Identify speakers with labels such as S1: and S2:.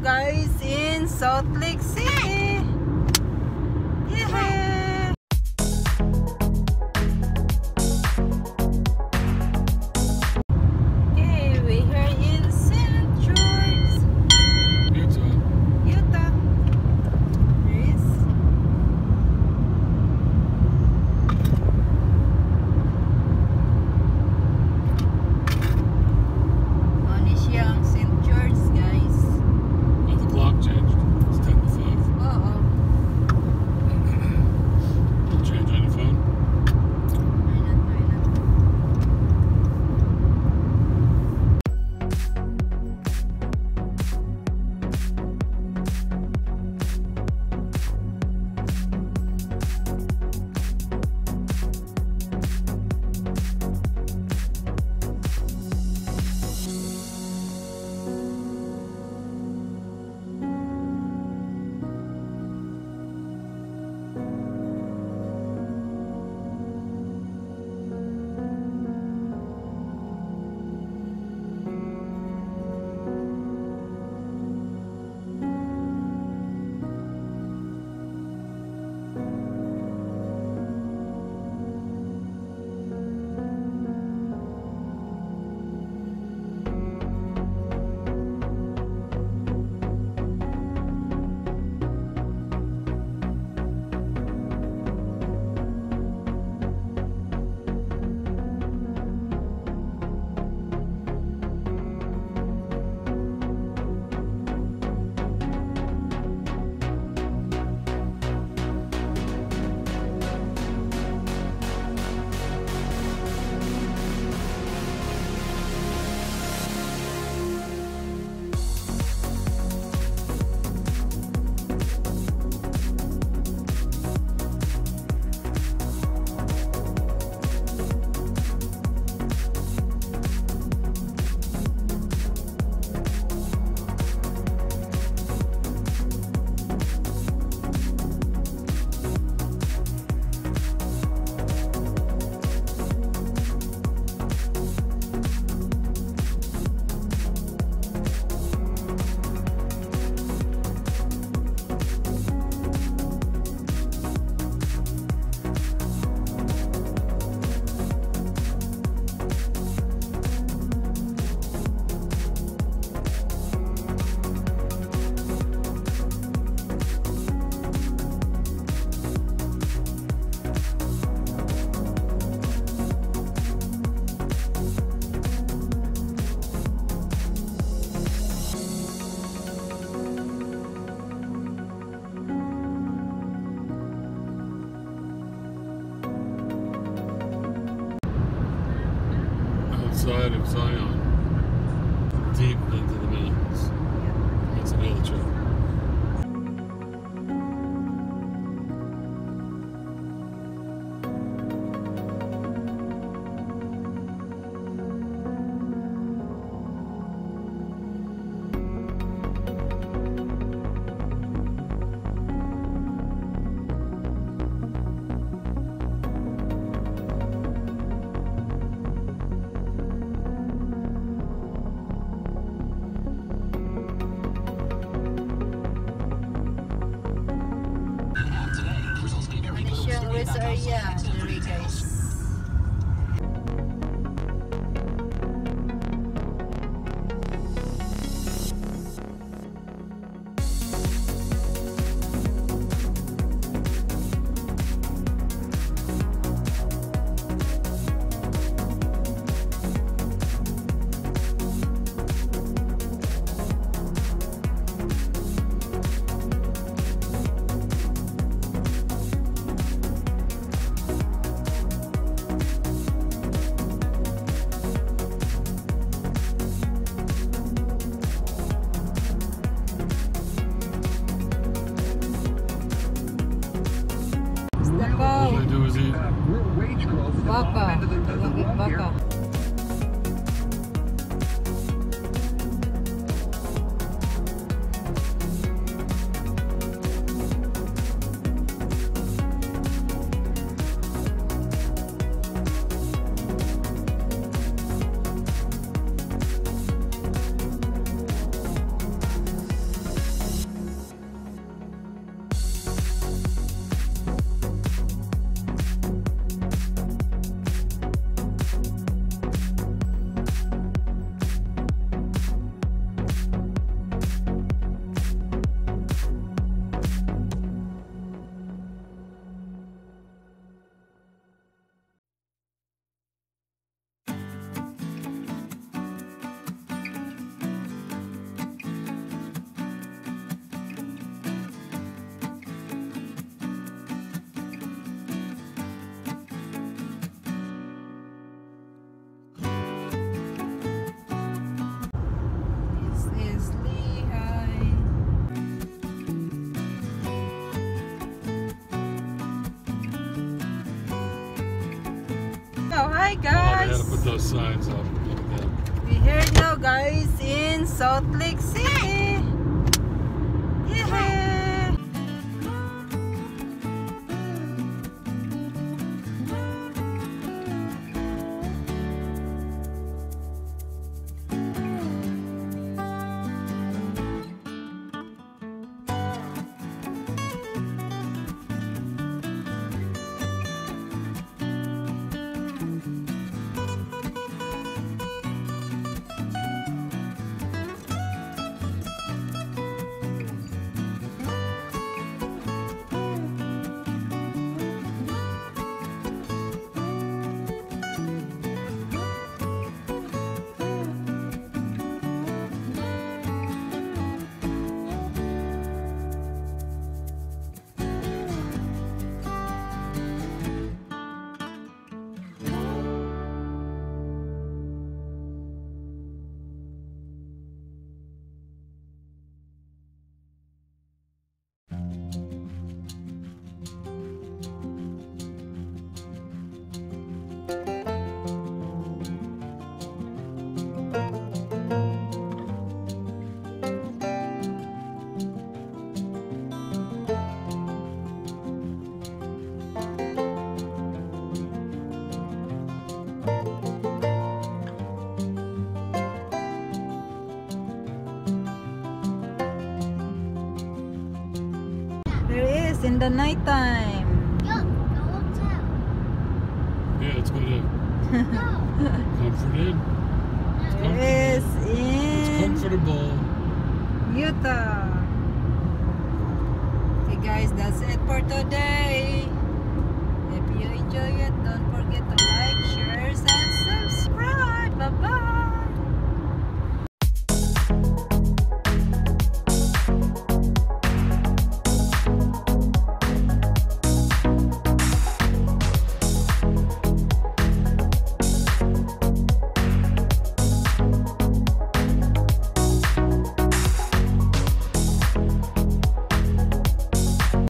S1: guys in Salt Lake City. Yeah. Okay, we're here in St. George, Utah. There is. Ano siya ang St. George, guys.
S2: Oh, the clock changed. It's 10 to 5.
S1: Oo.
S2: Change on your phone?
S1: Why not?
S2: Outside of Zion, deep into the mountains. That's another trip.
S1: Ano siyang rest area, dali guys.
S2: All they do is eat.
S1: Baka. Baka.
S2: Oh, they had to put
S1: guys.
S2: those signs up. Look at that.
S1: We're here now, guys, in Salt Lake City. Yeah. There is in the nighttime.
S2: Yeah, it's going to comfort in.
S1: There is
S2: It's
S1: in
S2: comfortable.
S1: Utah. Okay guys, that's it for today.